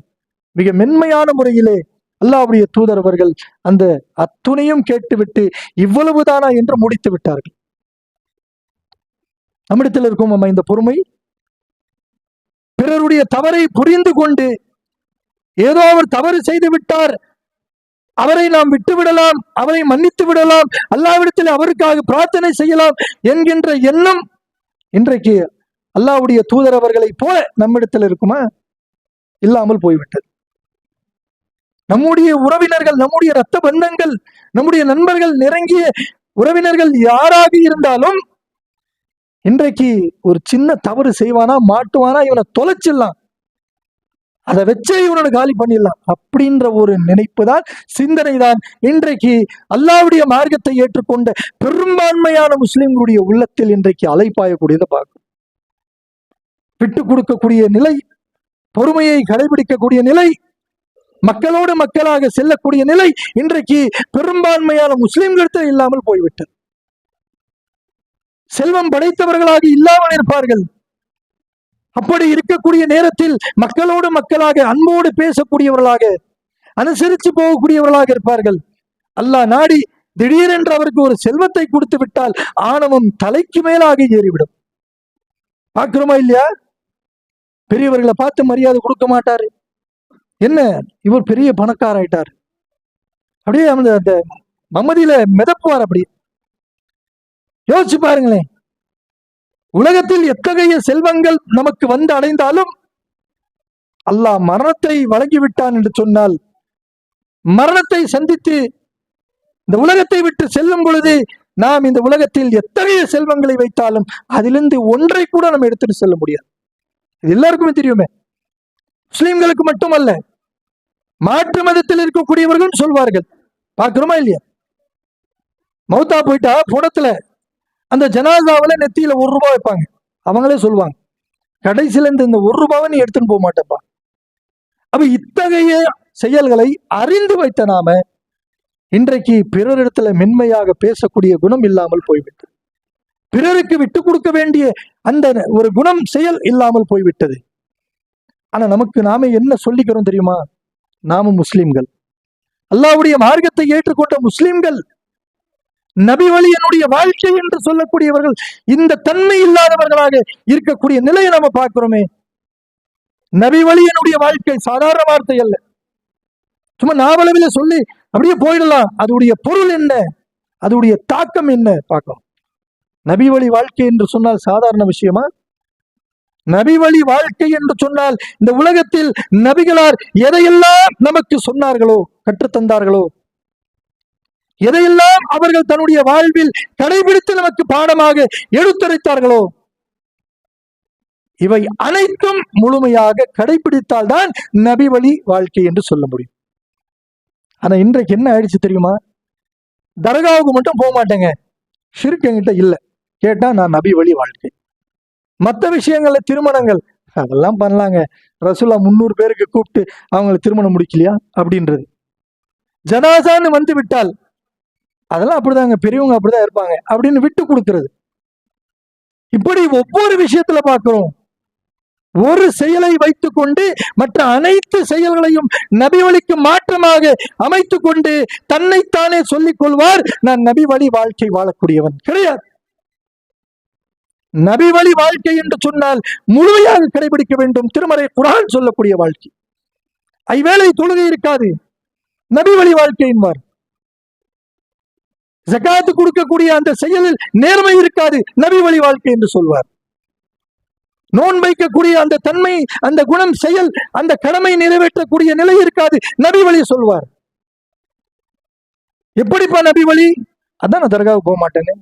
மிக மென்மையான முறையிலே அல்லாஹ்வுடைய தூதர் அவர்கள் அந்த அத்துணையும் கேட்டுவிட்டு இவ்வளவுதானா என்று முடித்து விட்டார்கள். நம்மிடத்தில் இருக்கும் நம்ம இந்த பொறுமை. பிறருடைய தவறை புரிந்து கொண்டு ஏதோ அவர் தவறு செய்து விட்டார், அவரை நாம் விட்டு விடலாம், அவரை மன்னித்து விடலாம், அல்லாஹ்விடத்தில் அவருக்காக பிரார்த்தனை செய்யலாம் என்கின்ற எண்ணம் இன்றைக்கு அல்லாஹ்வுடைய தூதர் அவர்களை போல நம்மிடத்தில் இருக்குமா? இல்லாமல் போய்விட்டது. நம்முடைய உறவினர்கள், நம்முடைய இரத்த பந்தங்கள், நம்முடைய நண்பர்கள், நெருங்கிய உறவினர்கள் யாராக இருந்தாலும் இன்றைக்கு ஒரு சின்ன தவறு செய்வானா, மாட்டுவானா, இவனை தொலைச்சிடலாம், அதை வச்சே இவனோட காலி பண்ணிடலாம் அப்படின்ற ஒரு நினைப்பு தான், சிந்தனை தான் இன்றைக்கு அல்லாஹ்வுடைய மார்க்கத்தை ஏற்றுக்கொண்ட பெரும்பான்மையான முஸ்லிம்களுடைய உள்ளத்தில் இன்றைக்கு அலைப்பாயக்கூடியதை பார்க்கும். விட்டு கொடுக்கக்கூடிய நிலை, பொறுமையை கடைபிடிக்கக்கூடிய நிலை, மக்களோடு மக்களாக செல்லக்கூடிய நிலை இன்றைக்கு பெரும்பான்மையான முஸ்லிம்களிடத்தில் இல்லாமல் போய்விட்டது. செல்வம் படைத்தவர்களாக இல்லாமல் இருப்பார்கள். அப்படி இருக்கக்கூடிய நேரத்தில் மக்களோடு மக்களாக அன்போடு பேசக்கூடியவர்களாக, அனுசரித்து போகக்கூடியவர்களாக இருப்பார்கள். அல்லாஹ் நாடி திடீரென்று அவருக்கு ஒரு செல்வத்தை கொடுத்து விட்டால் ஆணவம் தலைக்கு மேலாக ஏறிவிடும். பார்க்கிறோமா இல்லையா? பெரியவர்களை பார்த்து மரியாதை கொடுக்க மாட்டாரு. என்ன, இவர் பெரிய பணக்காராயிட்டார், அப்படியே அந்த மமதியில மிதப்புவார். அப்படி யோசிச்சு பாருங்களேன். உலகத்தில் எத்தகைய செல்வங்கள் நமக்கு வந்து அடைந்தாலும் அல்லாஹ் மரணத்தை வழங்கிவிட்டான் என்று சொன்னால், மரணத்தை சந்தித்து இந்த உலகத்தை விட்டு செல்லும் பொழுது நாம் இந்த உலகத்தில் எத்தகைய செல்வங்களை வைத்தாலும் அதிலிருந்து ஒன்றை கூட நம்ம எடுத்துட்டு செல்ல முடியாது. இது எல்லாருக்குமே தெரியுமே. முஸ்லிம்களுக்கு மட்டுமல்ல, மாற்று மதத்தில் இருக்கக்கூடியவர்களும் சொல்வார்கள். பார்க்கிறோமா இல்லையா? மௌத்தா போயிட்டா புணத்துல அந்த ஜனாதாவில நெத்தியில ₹1 வைப்பாங்க. அவங்களே சொல்லுவாங்க, கடைசியில இந்த ₹1 நீ எடுத்துன்னு போக மாட்டேப்பா. அப்ப இத்தகைய செயல்களை அறிந்து வைத்த நாம இன்றைக்கு பிறரிடத்துல மென்மையாக பேசக்கூடிய குணம் இல்லாமல் போய்விட்டது. பிறருக்கு விட்டு கொடுக்க வேண்டிய அந்த ஒரு குணம், செயல் இல்லாமல் போய்விட்டது. ஆனா நமக்கு நாம என்ன சொல்லிக்கிறோம் தெரியுமா? நாமும் முஸ்லிம்கள், அல்லாஹ்வுடைய மார்க்கத்தை ஏற்றுக்கொண்ட முஸ்லிம்கள், நபி வழி என்னுடைய வாழ்க்கை என்று சொல்லக்கூடியவர்கள் இந்த தன்மை இல்லாதவர்களாக இருக்கக்கூடிய நிலையை நாம பார்க்கிறோமே. நபி வழி என்னுடைய வாழ்க்கை சாதாரண வார்த்தை அல்ல, சும்மா நாவளவில சொல்லி அப்படியே போயிடலாம். அதோடைய பொருள் என்ன, அதோடைய தாக்கம் என்ன பார்க்கணும். நபி வழி வாழ்க்கை என்று சொன்னால் சாதாரண விஷயமா? நபி வழி வாழ்க்கை என்று சொன்னால் இந்த உலகத்தில் நபிகளார் எதையெல்லாம் நமக்கு சொன்னார்களோ, கற்றுத்தந்தார்களோ, எதையெல்லாம் அவர்கள் தன்னுடைய வாழ்வில் கடைபிடித்து நமக்கு பாடமாக எடுத்துரைத்தார்களோ, இவை அனைத்தும் முழுமையாக கடைபிடித்தால் தான் நபி வழி வாழ்க்கை என்று சொல்ல முடியும். ஆனா இன்றைக்கு என்ன ஆயிடுச்சு தெரியுமா? தர்காவுக்கு மட்டும் போக மாட்டேங்க, ஷிர்க் என்கிட்ட இல்லை, கேட்டா நான் நபி வழி வாழ்க்கை. மற்ற விஷயங்கள்ல திருமணங்கள் அதெல்லாம் பண்ணலாங்க, ரசூலா 300 பேருக்கு கூப்பிட்டு அவங்களை திருமணம் முடிக்கலையா அப்படின்றது. ஜனாசான்னு வந்து விட்டால் அதெல்லாம் அப்படிதாங்க, பெரியவங்க அப்படிதான் இருப்பாங்க அப்படின்னு விட்டு கொடுக்கிறது. இப்படி ஒவ்வொரு விஷயத்துல பார்க்கிறோம். ஒரு செயலை வைத்துக் கொண்டு மற்ற அனைத்து செயல்களையும் நபி வழிக்கு மாற்றமாக அமைத்துக் கொண்டு தன்னைத்தானே சொல்லிக் கொள்வார், நான் நபி வழி வாழ்க்கை வாழக்கூடியவன். கிடையாது. நபி வழி வாழ்க்கை என்று சொன்னால் முழுமையாக கடைபிடிக்க வேண்டும். திருமறை குர்ஆன் சொல்லக்கூடிய வாழ்க்கை. ஐவேளை தொழுகை இருக்காது, நபி வழி வாழ்க்கை என்பார். ஜகாத்து கொடுக்கக்கூடிய அந்த செயலில் நேர்மை இருக்காது, நபி வழி வாழ்க்கை என்று சொல்வார். நோன்பு வைக்கக்கூடிய அந்த தன்மை, அந்த குணம், செயல், அந்த கடமை நிறைவேற்றக்கூடிய நிலை இருக்காது, நபி வழி சொல்வார். எப்படிப்பா நபி வழி? அதான் நான் தர்காவுக்கு போக மாட்டேன்னு.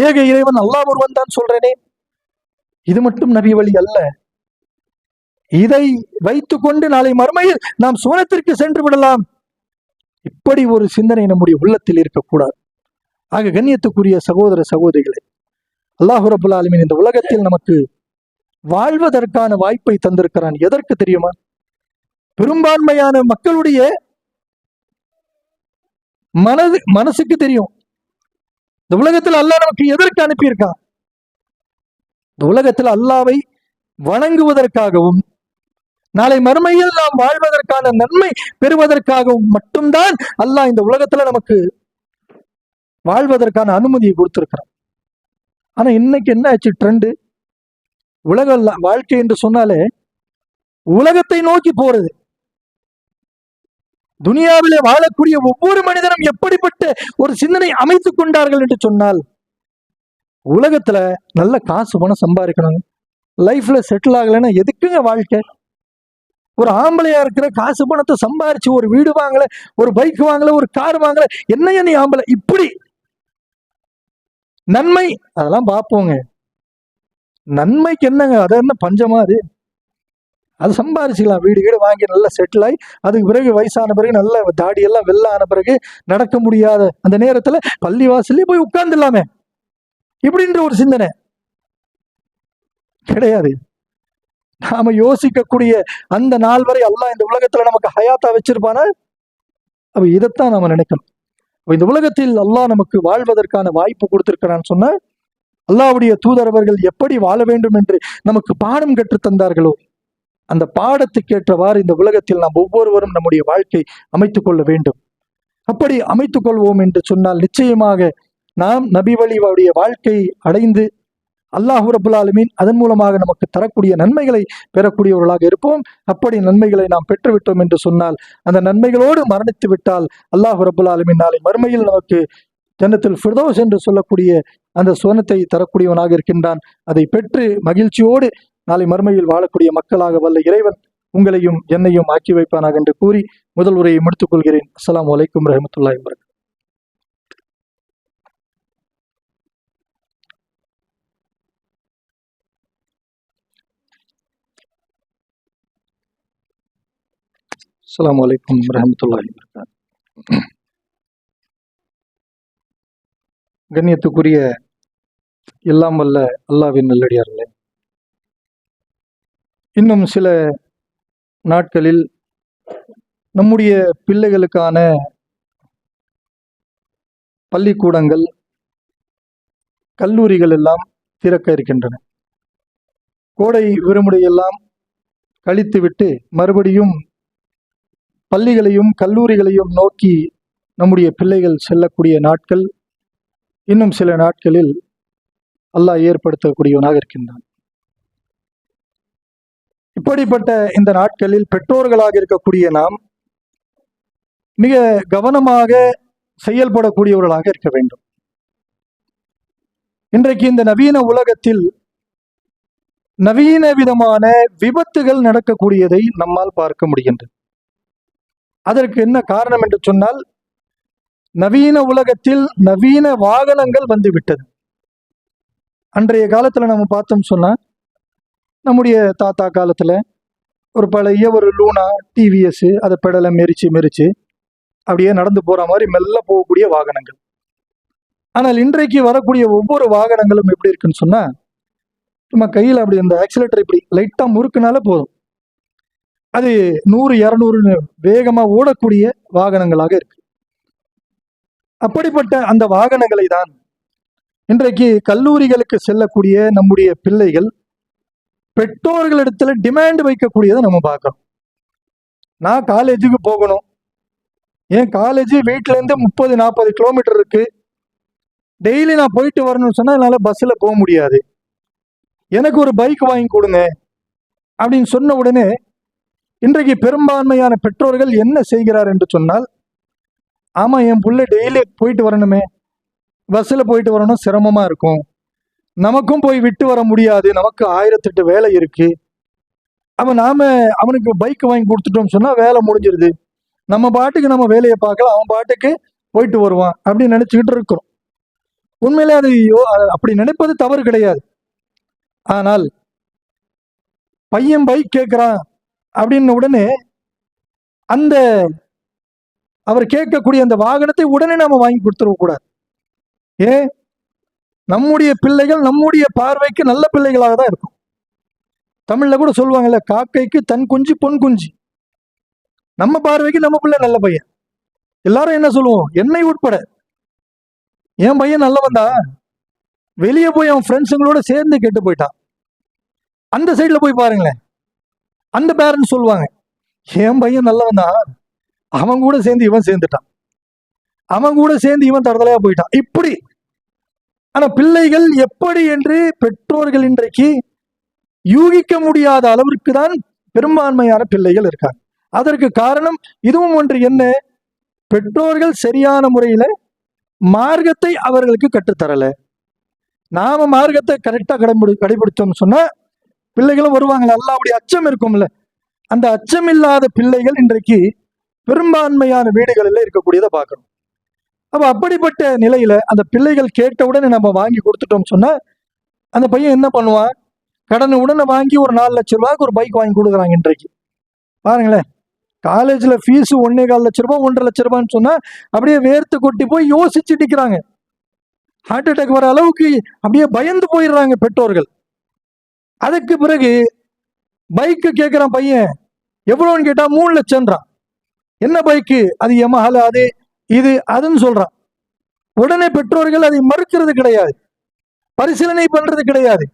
ஏக இறைவன் அல்லாஹ் ஒருவன் தான் சொல்றேனே, இது மட்டும் நபி வழி அல்ல. இதை வைத்துக்கொண்டு நாளை மறுமையில் நாம் சுவனத்திற்கு சென்று விடலாம், இப்படி ஒரு சிந்தனை நம்முடைய உள்ளத்தில் இருக்கக்கூடாது. ஆக கண்ணியத்துக்குரிய சகோதர சகோதரிகளே, அல்லாஹ் ரப்பல் ஆலமீன் இந்த உலகத்தில் நமக்கு வாழ்வதற்கான வாய்ப்பை தந்திருக்கிறான். எதற்கு தெரியுமா? பெரும்பான்மையான மக்களுடைய மனசுக்கு தெரியும் இந்த உலகத்தில் அல்லாஹ் நமக்கு எதற்கு அனுப்பியிருக்கான். இந்த உலகத்தில் அல்லாஹ்வை வணங்குவதற்காகவும் நாளை மறுமையில் நாம் வாழ்வதற்கான நன்மை பெறுவதற்காகவும் மட்டும்தான் அல்லாஹ் இந்த உலகத்துல நமக்கு வாழ்வதற்கான அனுமதியை கொடுத்திருக்கிறான். ஆனா இன்னைக்கு என்ன ஆச்சு ட்ரெண்டு? உலக வாழ்க்கை என்று சொன்னாலே உலகத்தை நோக்கி போறது. துனியாவிலே வாழக்கூடிய ஒவ்வொரு மனிதனும் எப்படிப்பட்ட ஒரு சிந்தனை அமைத்துக் கொண்டார்கள் என்று சொன்னால், உலகத்துல நல்ல காசு பணம் சம்பாதிக்கணும், லைஃப்ல செட்டில் ஆகலைன்னா எதுக்குங்க வாழ்க்கை? ஒரு ஆம்பளையா இருக்கிற காசு பணத்தை சம்பாரிச்சு ஒரு வீடு வாங்கல, ஒரு பைக் வாங்கல, ஒரு கார் வாங்கல, என்னைய நீ ஆம்பளை? இப்படி நன்மை அதெல்லாம் பார்ப்போங்க. நன்மைக்கு என்னங்க, அது என்ன பஞ்சமா? அது சம்பாரிச்சுக்கலாம், வீடு வீடு வாங்கி நல்லா செட்டில் ஆகி அதுக்கு பிறகு வயசான பிறகு நல்ல தாடியெல்லாம் வெள்ள ஆன பிறகு நடக்க முடியாத அந்த நேரத்துல பள்ளி வாசல்லே போய் உட்கார்ந்துடலாமே, இப்படின்ற ஒரு சிந்தனை கிடையாது. நாம யோசிக்கக்கூடிய அந்த நாள் வரை அல்லாஹ் இந்த உலகத்துல நமக்கு ஹயாத்தா வச்சிருப்பானா? அப்ப இதைத்தான் நாம நினைக்கணும். இந்த உலகத்தில் அல்லாஹ் நமக்கு வாழ்வதற்கான வாய்ப்பு கொடுத்திருக்கிறான்னு சொன்னா, அல்லாஹ்வுடைய தூதரவர்கள் எப்படி வாழ வேண்டும் என்று நமக்கு பாடம் கற்று தந்தார்களோ அந்த பாடத்துக்கேற்றவாறு இந்த உலகத்தில் நாம் ஒவ்வொருவரும் நம்முடைய வாழ்க்கை அமைத்துக் கொள்ள வேண்டும். அப்படி அமைத்துக் கொள்வோம் என்று சொன்னால் நிச்சயமாக நாம் நபி வழியுடைய வாழ்க்கை அடைந்து அல்லாஹ் ரப்பல் ஆலமீன் அதன் மூலமாக நமக்கு தரக்கூடிய நன்மைகளை பெறக்கூடியவர்களாக இருப்போம். அப்படி நன்மைகளை நாம் பெற்றுவிட்டோம் என்று சொன்னால், அந்த நன்மைகளோடு மரணித்து விட்டால் அல்லாஹ் ரப்பல் ஆலமீன் நாளை மறுமையில் நமக்கு ஜன்னத்துல் ஃபிர்தௌஸ் என்று சொல்லக்கூடிய அந்த சுவனத்தை தரக்கூடியவனாக இருக்கின்றான். அதை பெற்று மகிழ்ச்சியோடு நாளை மறுமையில் வாழக்கூடிய மக்களாக வல்ல இறைவன் உங்களையும் என்னையும் ஆக்கி வைப்பானாக என்று கூறி முதல் உரையை முடித்துக் கொள்கிறேன். அஸ்ஸலாமு அலைக்கும் வரஹ்மத்துல்லாஹி வபரகாத்துஹு. அஸ்ஸலாமு அலைக்கும் வரஹ்மத்துல்லாஹி வபரகாத்துஹு. கண்ணியத்துக்குரிய எல்லாம் வல்ல அல்லாஹ்வின் நல்லடியார்களே, இன்னும் சில நாட்களில் நம்முடைய பிள்ளைகளுக்கான பள்ளிக்கூடங்கள் கல்லூரிகள் எல்லாம் திறக்க இருக்கின்றன. கோடை விடுமுறையெல்லாம் கழித்துவிட்டு மறுபடியும் பள்ளிகளையும் கல்லூரிகளையும் நோக்கி நம்முடைய பிள்ளைகள் செல்லக்கூடிய நாட்கள் இன்னும் சில நாட்களில் அல்லாஹ் ஏற்படுத்தக்கூடியவனாக இருக்கின்றான். இப்படிப்பட்ட இந்த நாட்களில் பெற்றோர்களாக இருக்கக்கூடிய நாம் மிக கவனமாக செயல்படக்கூடியவர்களாக இருக்க வேண்டும். இன்றைக்கு இந்த நவீன உலகத்தில் நவீன விதமான விபத்துகள் நடக்கக்கூடியதை நம்மால் பார்க்க முடிகின்றது. அதற்கு என்ன காரணம் என்று சொன்னால், நவீன உலகத்தில் நவீன வாகனங்கள் வந்துவிட்டது. அன்றைய காலத்துல நம்ம பார்த்தோம் சொன்னா, நம்முடைய தாத்தா காலத்துல ஒரு பழைய ஒரு லூனா டிவிஎஸ், அதை பெடலை மெரிச்சு அப்படியே நடந்து போற மாதிரி மெல்ல போகக்கூடிய வாகனங்கள். ஆனால் இன்றைக்கு வரக்கூடிய ஒவ்வொரு வாகனங்களும் எப்படி இருக்குன்னு சொன்னா, நம்ம கையில் அப்படி இந்த ஆக்சிலேட்டர் இப்படி லைட்டா முறுக்குனால போதும், அது 100-200 வேகமா ஓடக்கூடிய வாகனங்களாக இருக்கு. அப்படிப்பட்ட அந்த வாகனங்களை தான் இன்றைக்கு கல்லூரிகளுக்கு செல்லக்கூடிய நம்முடைய பிள்ளைகள் பெற்றோர்களிடத்துல டிமாண்ட் வைக்கக்கூடியதை நம்ம பார்க்கணும். நான் காலேஜுக்கு போகணும், என் காலேஜ் வீட்டுல இருந்து 30-40 கிலோமீட்டர் இருக்கு, டெய்லி நான் போயிட்டு வரணும்னு சொன்னா என்னால பஸ்ல போக முடியாது, எனக்கு ஒரு பைக் வாங்கி கொடுங்க அப்படின்னு சொன்ன உடனே இன்றைக்கு பெரும்பான்மையான பெற்றோர்கள் என்ன செய்கிறார் என்று சொன்னால், ஆமா என் புள்ள டெய்லி போயிட்டு வரணுமே, பஸ்ல போயிட்டு வரணும் சிரமமா இருக்கும், நமக்கும் போய் விட்டு வர முடியாது, நமக்கு 1008 வேலை இருக்கு, அவன் அவனுக்கு பைக் வாங்கி கொடுத்துட்டோம் சொன்னா வேலை முடிஞ்சிருது, நம்ம பாட்டுக்கு நம்ம வேலையை பார்க்கலாம், அவன் பாட்டுக்கு போயிட்டு வருவான் அப்படின்னு நினைச்சுக்கிட்டு இருக்கிறோம். உண்மையிலே அது அப்படி நினைப்பது தவறு கிடையாது. ஆனால் பையன் பைக் கேட்கிறான் அப்படின்ன உடனே அந்த அவர் கேட்கக்கூடிய அந்த வாகனத்தை உடனே நாம வாங்கி கொடுத்துடக்கூடாது. ஏன்? நம்முடைய பிள்ளைகள் நம்முடைய பார்வைக்கு நல்ல பிள்ளைகளாக தான் இருக்கும். தமிழ்ல கூட சொல்லுவாங்கல்ல, காக்கைக்கு தன் குஞ்சு பொன் குஞ்சு. நம்ம பார்வைக்கு நம்ம பிள்ளை நல்ல பையன். எல்லாரும் என்ன சொல்லுவோம், என்னை உட்பட, என் பையன் நல்லவன் தான், வெளியே போய் அவன் ஃப்ரெண்ட்ஸுங்களோட சேர்ந்து கெட்டு போயிட்டான். அந்த சைட்ல போய் பாருங்களேன், அந்த பேரண்ட்ஸ் சொல்லுவாங்க, என் பையன் நல்லவன் தான், அவன் கூட சேர்ந்து இவன் சேர்ந்துட்டான், அவன் கூட சேர்ந்து இவன் தடதலையா போயிட்டான், இப்படி. ஆனா பிள்ளைகள் எப்படி என்று பெற்றோர்கள் இன்றைக்கு யூகிக்க முடியாத அளவிற்கு தான் பெரும்பான்மையான பிள்ளைகள் இருக்காங்க. அதற்கு காரணம் இதுவும் ஒன்று. என்ன? பெற்றோர்கள் சரியான முறையில மார்க்கத்தை அவர்களுக்கு கற்றுத்தரல. நாம மார்க்கத்தை கரெக்டா கடைபிடிச்சோம்னு சொன்னா பிள்ளைகளும் வருவாங்க. அல்லாஹ்வுடைய அச்சம் இருக்கும்ல, அந்த அச்சம் இல்லாத பிள்ளைகள் இன்றைக்கு பெரும்பான்மையான வீடுகளில் இருக்கக்கூடியதை பார்க்கணும். அப்ப அப்படிப்பட்ட நிலையில அந்த பிள்ளைகள் கேட்ட உடனே நம்ம வாங்கி கொடுத்துட்டோம் சொன்னா அந்த பையன் என்ன பண்ணுவான்? கடனை உடனே வாங்கி ஒரு 4 லட்சம் ரூபாய்க்கு ஒரு பைக் வாங்கி கொடுக்குறாங்க இன்றைக்கு. பாருங்களேன், காலேஜ்ல ஃபீஸ் 1.25 லட்சம் ரூபாய் 1.5 லட்சம் ரூபான்னு சொன்னா அப்படியே வேர்த்து கொட்டி போய் யோசிச்சு நிற்கிறாங்க. ஹார்ட் அட்டாக் வர அளவுக்கு அப்படியே பயந்து போயிடுறாங்க பெற்றோர்கள். அதுக்கு பிறகு பைக்கு கேட்கிறான் பையன், எவ்வளோன்னு கேட்டா 3 லட்சம்ன்றான். என்ன பைக்கு? அது யமஹால, அது இது அதுன்னு சொல்றான். உடனே பெற்றோர்கள் அதை மறுக்கிறது கிடையாது, பரிசீலனை பண்றது கிடையாது.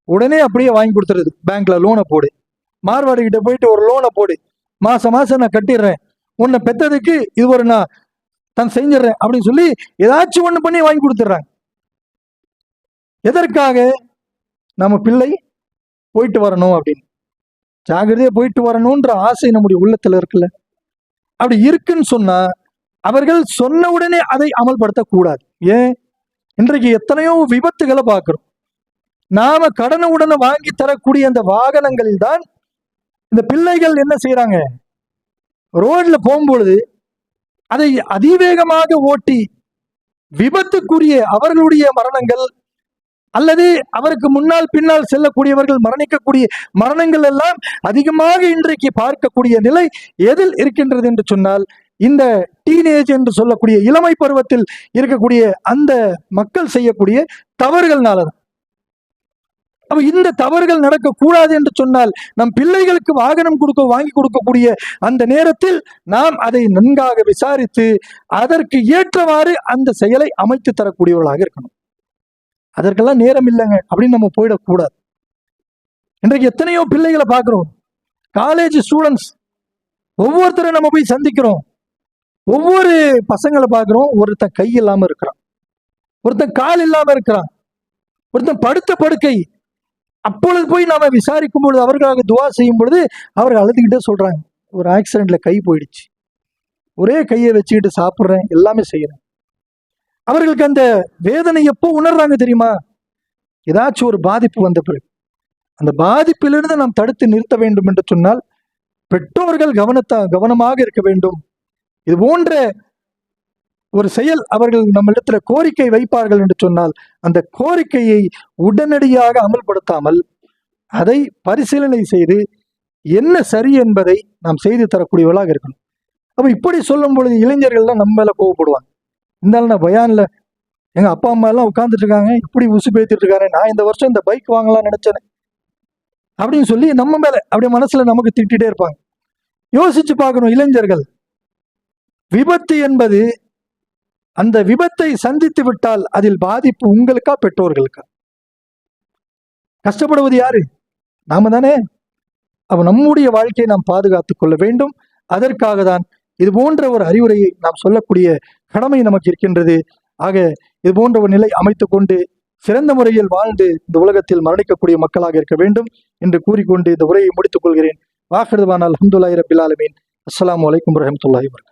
உடனே அப்படியே வாங்கி கொடுத்துருது. பேங்க்ல லோனை போடு, மார்வாடி கிட்ட போயிட்டு ஒரு லோனை போடு, மாசம் மாசம் நான் கட்டிடுறேன், உன்னை பெத்ததுக்கு இது ஒரு நான் தான் செஞ்சிடறேன் அப்படின்னு சொல்லி ஏதாச்சும் ஒண்ணு பண்ணி வாங்கி கொடுத்துட்றாங்க. எதற்காக? நம்ம பிள்ளை போயிட்டு வரணும் அப்படின்னு, ஜாகிரதையா போயிட்டு வரணும்ன்ற ஆசை நம்முடைய உள்ளத்துல இருக்குல்ல. அப்படி இருக்குன்னு சொன்னா அவர்கள் சொன்ன உடனே அதை அமல்படுத்தக்கூடாது. ஏன்? இன்றைக்கு எத்தனையோ விபத்துகளை பார்க்கிறோம். நாம கடனை உடனே வாங்கி தரக்கூடிய அந்த வாகனங்களில் தான் இந்த பிள்ளைகள் என்ன செய்யறாங்க, ரோட்ல போகும்பொழுது அதை அதிவேகமாக ஓட்டி விபத்துக்குரிய அவர்களுடைய மரணங்கள் அல்லது அவருக்கு முன்னால் பின்னால் செல்லக்கூடியவர்கள் மரணிக்கக்கூடிய மரணங்கள் எல்லாம் அதிகமாக இன்றைக்கு பார்க்கக்கூடிய நிலை எதில் இருக்கின்றது என்று சொன்னால் இந்த டீனேஜ் என்று சொல்லக்கூடிய இளமை பருவத்தில் இருக்கக்கூடிய அந்த மக்கள் செய்யக்கூடிய தவறுகள்னாலதான். அப்ப இந்த தவறுகள் நடக்கக்கூடாது என்று சொன்னால் நம் பிள்ளைகளுக்கு வாகனம் வாங்கி கொடுக்கக்கூடிய அந்த நேரத்தில் நாம் அதை நன்காக விசாரித்து அதற்கு ஏற்றவாறு அந்த செயலை அமைத்து தரக்கூடியவர்களாக இருக்கணும். அதற்கெல்லாம் நேரம் இல்லைங்க அப்படின்னு நம்ம போயிடக்கூடாது. இன்றைக்கு எத்தனையோ பிள்ளைகளை பார்க்கிறோம், காலேஜ் ஸ்டூடெண்ட்ஸ், ஒவ்வொருத்தரும் நம்ம போய் சந்திக்கிறோம். ஒவ்வொரு பசங்களை பார்க்கிறோம், ஒருத்தன் கை இல்லாம இருக்கிறான், ஒருத்தன் கால் இல்லாம இருக்கிறான், ஒருத்தன் படுத்த படுக்கை. அப்பொழுது போய் நாம விசாரிக்கும் பொழுது அவர்களுக்கு துவா செய்யும் பொழுது அவர்கள் அழுதுகிட்டே சொல்றாங்க, ஒரு ஆக்சிடென்ட்ல கை போயிடுச்சு, ஒரே கையை வச்சுக்கிட்டு சாப்பிட்றேன், எல்லாமே செய்யறேன். அவர்களுக்கு அந்த வேதனை எப்போ உணர்றாங்க தெரியுமா? ஏதாச்சும் ஒரு பாதிப்பு வந்த பிறகு. அந்த பாதிப்பிலிருந்து நாம் தடுத்து நிறுத்த வேண்டும் என்று சொன்னால் பெற்றோர்கள் கவனமாக இருக்க வேண்டும். இது போன்ற ஒரு செயல் அவர்கள் நம்மிடத்துல கோரிக்கை வைப்பார்கள் என்று சொன்னால் அந்த கோரிக்கையை உடனடியாக அமல்படுத்தாமல் அதை பரிசீலனை செய்து என்ன சரி என்பதை நாம் செய்து தரக்கூடியவர்களாக இருக்கணும். அப்ப இப்படி சொல்லும் பொழுது இளைஞர்கள்லாம் நம்ம மேல கோவப்படுவாங்க. இருந்தாலும் நான் பயான்ல எங்க அப்பா அம்மா எல்லாம் உட்கார்ந்துட்டு இருக்காங்க, இப்படி உசு பேத்திட்டு இருக்காரு, நான் இந்த வருஷம் இந்த பைக் வாங்கலாம் நினைச்சேன் அப்படின்னு சொல்லி நம்ம மேல அப்படியே மனசுல நமக்கு திட்டிகிட்டே இருப்பாங்க. யோசிச்சு பார்க்கணும், இளைஞர்கள், விபத்து என்பது அந்த விபத்தை சந்தித்து விட்டால் அதில் பாதிப்பு உங்களுக்கா பெற்றோர்களுக்கா? கஷ்டப்படுவது யாரு? நாம தானே. அப்ப நம்முடைய வாழ்க்கையை நாம் பாதுகாத்துக் கொள்ள வேண்டும். அதற்காக தான் இது போன்ற ஒரு அறிவுரையை நாம் சொல்லக்கூடிய கடமை நமக்கு இருக்கின்றது. ஆக இது போன்ற ஒரு நிலை அமைத்துக் கொண்டு சிறந்த முறையில் வாழ்ந்து இந்த உலகத்தில் மரணிக்கக்கூடிய மக்களாக இருக்க வேண்டும் என்று கூறிக்கொண்டு இந்த உரையை முடித்துக் கொள்கிறேன். வாஹிருவானா அல்ஹம்துலில்லாஹி ரப்பில் ஆலமீன். அஸ்ஸலாமு அலைக்கும் வரஹ்மத்துல்லாஹி வபரகாத்துஹு.